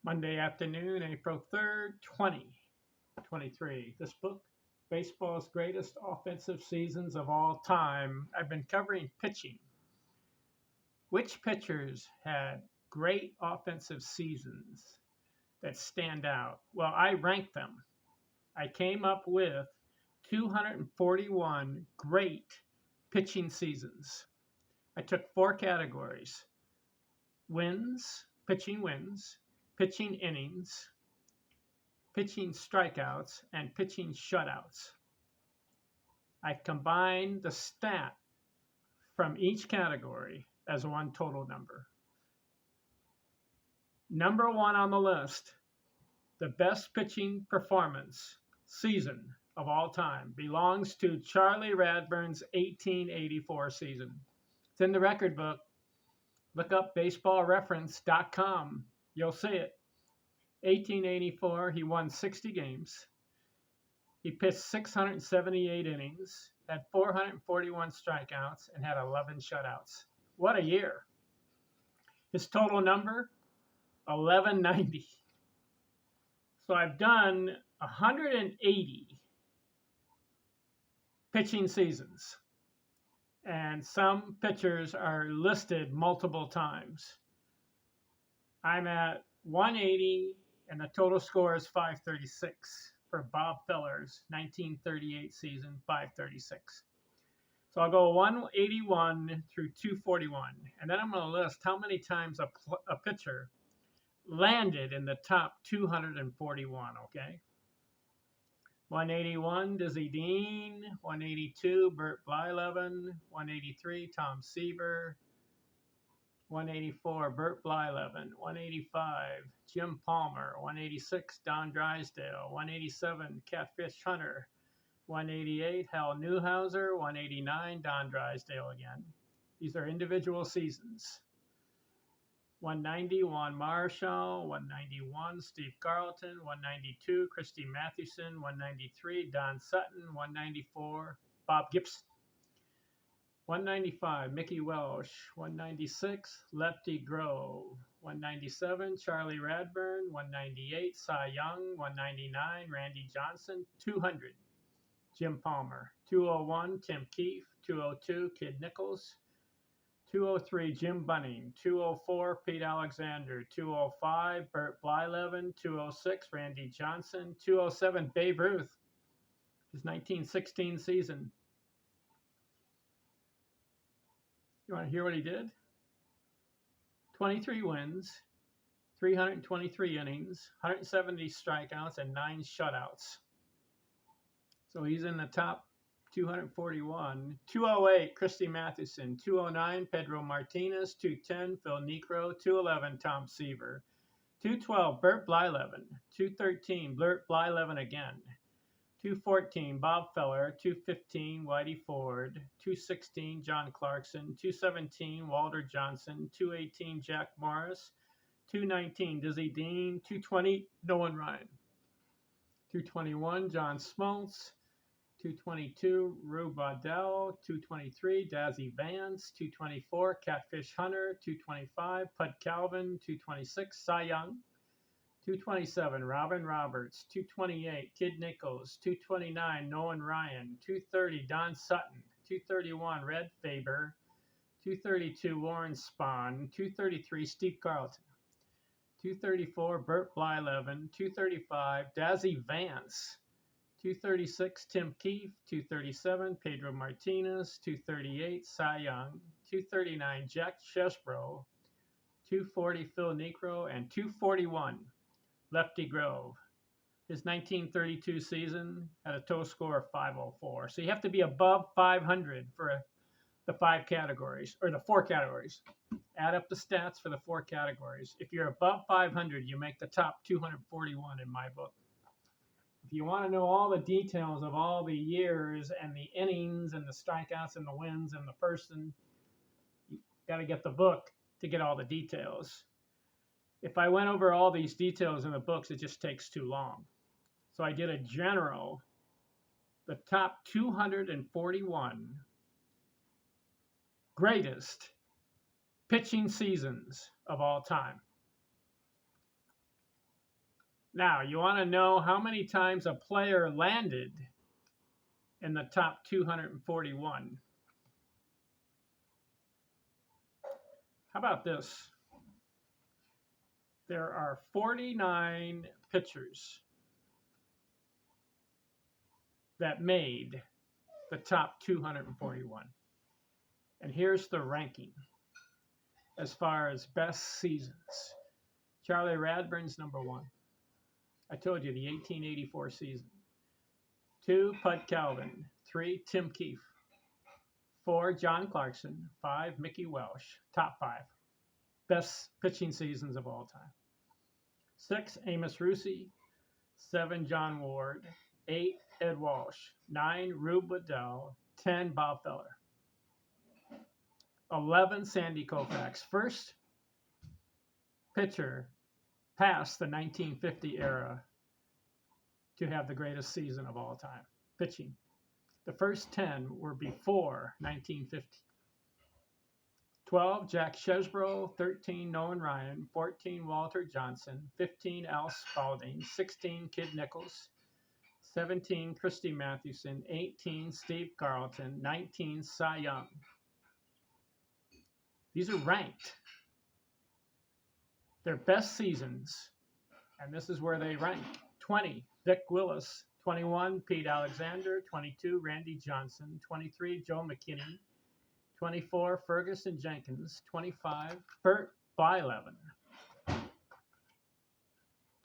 Monday afternoon, April 3rd, 2023. This book, Baseball's Greatest Offensive Seasons of All Time. I've been covering pitching. Which pitchers had great offensive seasons that stand out? Well, I ranked them. I came up with 241 great pitching seasons. I took four categories: wins, pitching innings, pitching strikeouts, and pitching shutouts. I combined the stat from each category as one total number. Number one on the list, the best pitching performance season of all time, belongs to Charlie Radburn's 1884 season. It's in the record book. Look up baseballreference.com. You'll see it. 1884, he won 60 games. He pitched 678 innings, had 441 strikeouts, and had 11 shutouts. What a year. His total number, 1190. So I've done 180 pitching seasons, and some pitchers are listed multiple times. I'm at 180, and the total score is 536 for Bob Feller's 1938 season, 536. So I'll go 181 through 241, and then I'm going to list how many times a pitcher landed in the top 241, okay? 181, Dizzy Dean. 182, Bert Blyleven. 183, Tom Seaver. 184, Bert Blyleven. 185, Jim Palmer. 186, Don Drysdale. 187, Catfish Hunter. 188, Hal Newhouser. 189, Don Drysdale again. These are individual seasons. 190, Juan Marichal. 191, Steve Carlton. 192, Christy Mathewson. 193, Don Sutton. 194, Bob Gibson. 195, Mickey Welsh. 196, Lefty Grove. 197, Charlie Radburn. 198, Cy Young. 199, Randy Johnson. 200, Jim Palmer. 201, Tim Keefe. 202, Kid Nichols. 203, Jim Bunning. 204, Pete Alexander. 205, Bert Blyleven. 206, Randy Johnson. 207, Babe Ruth, his 1916 season. You want to hear what he did? 23 wins, 323 innings, 170 strikeouts, and 9 shutouts. So he's in the top 241. 208, Christy Mathewson. 209, Pedro Martinez. 210, Phil Niekro. 211, Tom Seaver. 212, Bert Blyleven. 213, Bert Blyleven again. 214, Bob Feller. 215, Whitey Ford. 216, John Clarkson. 217, Walter Johnson. 218, Jack Morris. 219, Dizzy Dean. 220, Nolan Ryan. 221, John Smoltz. 222, Rube Waddell. 223, Dazzy Vance. 224, Catfish Hunter. 225, Pud Calvin. 226, Cy Young. 227, Robin Roberts. 228, Kid Nichols. 229, Nolan Ryan. 230, Don Sutton. 231, Red Faber. 232, Warren Spahn. 233, Steve Carlton. 234, Bert Blyleven. 235, Dazzy Vance. 236, Tim Keefe. 237, Pedro Martinez. 238, Cy Young. 239, Jack Chesbro. 240, Phil Niekro. And 241, Lefty Grove. His 1932 season had a total score of 504. So you have to be above 500 for the four categories. Add up the stats for the four categories. If you're above 500, you make the top 241 in my book. If you want to know all the details of all the years and the innings and the strikeouts and the wins and the person, you got to get the book to get all the details. If I went over all these details in the books, it just takes too long. So I did a general, the top 241 greatest pitching seasons of all time. Now, you want to know how many times a player landed in the top 241. How about this? There are 49 pitchers that made the top 241. And here's the ranking as far as best seasons. Charlie Radburn's number 1. I told you, the 1884 season. 2, Pud Calvin. 3, Tim Keefe. 4, John Clarkson. 5, Mickey Welsh. Top 5. Best pitching seasons of all time. 6, Amos Rusi. 7, John Ward. 8, Ed Walsh. 9, Rube Waddell. 10, Bob Feller. 11, Sandy Koufax. First pitcher past the 1950 era to have the greatest season of all time, pitching. The first 10 were before 1950. 12, Jack Chesbro. 13, Nolan Ryan. 14, Walter Johnson. 15, Al Spalding. 16, Kid Nichols. 17, Christy Mathewson. 18, Steve Carlton. 19, Cy Young. These are ranked. Their best seasons, and this is where they rank. 20, Vic Willis. 21, Pete Alexander. 22, Randy Johnson. 23, Joe McKinney. 24, Ferguson Jenkins. 25, Bert Blyleven.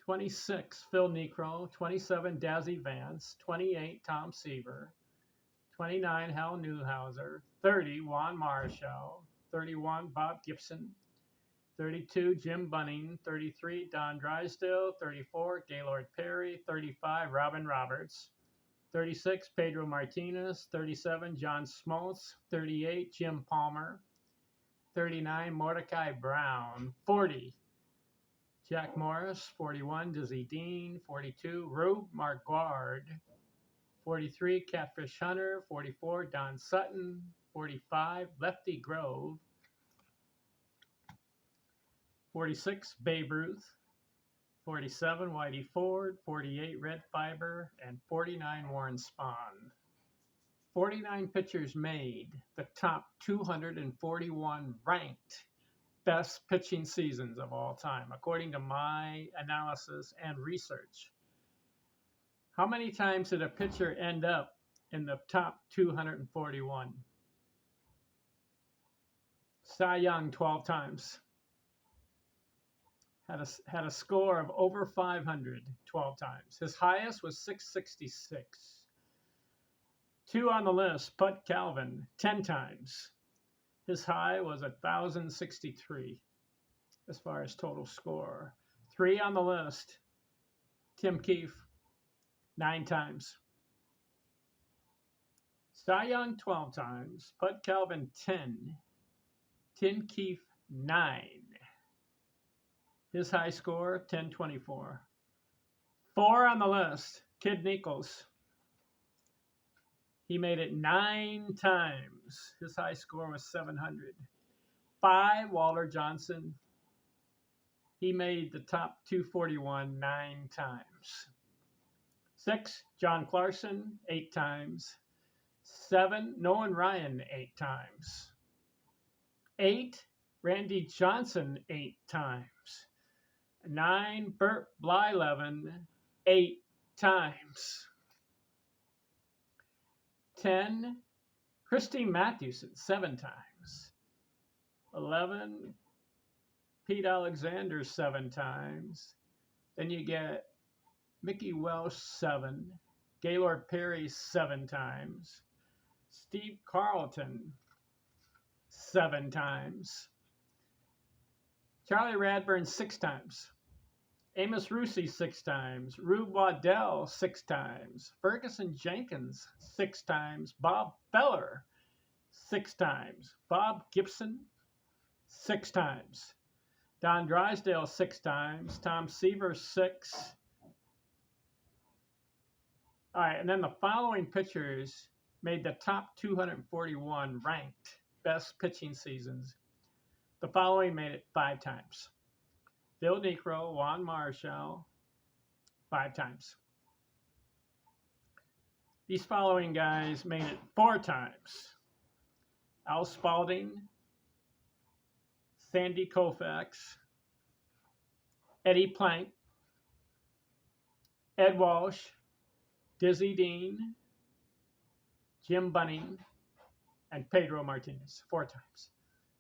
26, Phil Niekro. 27, Dazzy Vance. 28, Tom Seaver. 29, Hal Newhouser. 30, Juan Marichal. 31, Bob Gibson. 32, Jim Bunning. 33, Don Drysdale. 34, Gaylord Perry. 35, Robin Roberts. 36, Pedro Martinez. 37, John Smoltz. 38, Jim Palmer. 39, Mordecai Brown. 40, Jack Morris. 41, Dizzy Dean. 42, Rube Marquard. 43, Catfish Hunter. 44, Don Sutton. 45, Lefty Grove. 46, Babe Ruth. 47, Whitey Ford. 48, Red Fiber. And 49, Warren Spahn. 49 pitchers made the top 241 ranked best pitching seasons of all time, according to my analysis and research. How many times did a pitcher end up in the top 241? Cy Young, 12 times. Had a score of over 500 12 times. His highest was 666. 2 on the list, Pud Calvin, 10 times. His high was 1,063 as far as total score. 3 on the list, Tim Keefe, 9 times. Cy Young, 12 times. Pud Calvin, 10. Tim Keefe, 9. His high score, 1024. 4 on the list, Kid Nichols. He made it 9 times. His high score was 700. 5, Walter Johnson. He made the top 241 9 times. 6, John Clarkson, 8 times. 7, Nolan Ryan, 8 times. 8, Randy Johnson, 8 times. 9, Bert Blyleven, 8 times. 10, Christy Mathewson, 7 times. 11, Pete Alexander, 7 times. Then you get Mickey Welsh, 7. Gaylord Perry, 7 times. Steve Carlton, 7 times. Charlie Radburn, 6 times. Amos Rusi, 6 times. Rube Waddell, 6 times. Ferguson Jenkins, 6 times. Bob Feller, 6 times. Bob Gibson, 6 times. Don Drysdale, 6 times. Tom Seaver, 6. All right, and then the following pitchers made the top 241 ranked best pitching seasons. The following made it 5 times. Phil Niekro, Juan Marichal, 5 times. These following guys made it 4 times. Al Spalding, Sandy Koufax, Eddie Plank, Ed Walsh, Dizzy Dean, Jim Bunning, and Pedro Martinez 4 times.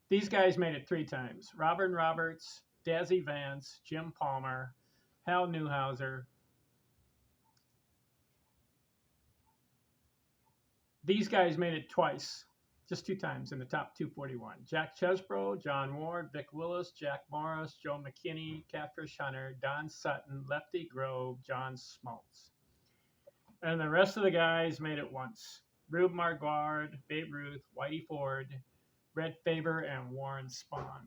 These guys made it 3 times. Robin Roberts, Dazzy Vance, Jim Palmer, Hal Newhouser. These guys made it twice, just 2 times in the top 241. Jack Chesbro, John Ward, Vic Willis, Jack Morris, Joe McKinney, Catfish Hunter, Don Sutton, Lefty Grove, John Smoltz. And the rest of the guys made it once. Rube Marquard, Babe Ruth, Whitey Ford, Red Faber, and Warren Spahn.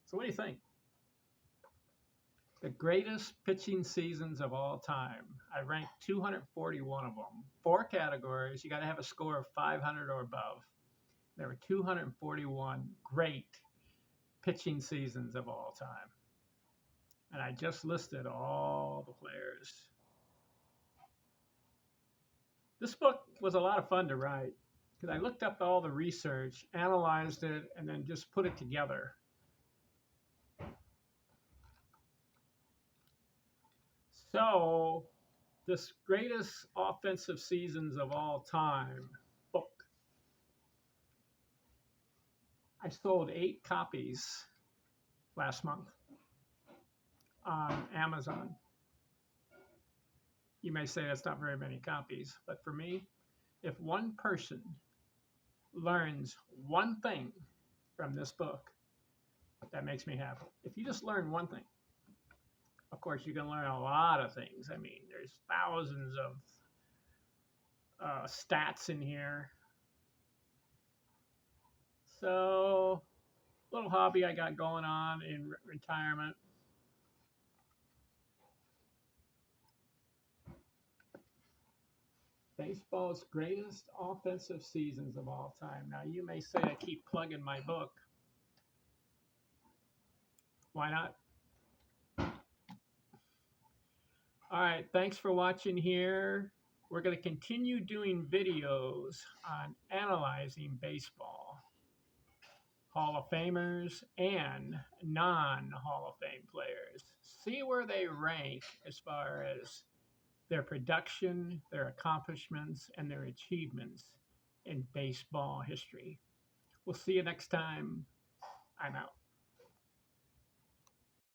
So what do you think? The greatest pitching seasons of all time. I ranked 241 of them. 4 categories. You got to have a score of 500 or above. There were 241 great pitching seasons of all time. And I just listed all the players. This book was a lot of fun to write because I looked up all the research, analyzed it, and then just put it together. So, this greatest offensive seasons of all time book. I sold 8 copies last month on Amazon. You may say that's not very many copies, but for me, if one person learns one thing from this book, that makes me happy. If you just learn one thing, of course, you can learn a lot of things. I mean, there's thousands of stats in here. So, little hobby I got going on in retirement. Baseball's greatest offensive seasons of all time. Now, you may say I keep plugging my book. Why not? All right, thanks for watching here. We're going to continue doing videos on analyzing baseball, Hall of Famers and non-Hall of Fame players. See where they rank as far as their production, their accomplishments, and their achievements in baseball history. We'll see you next time. I'm out.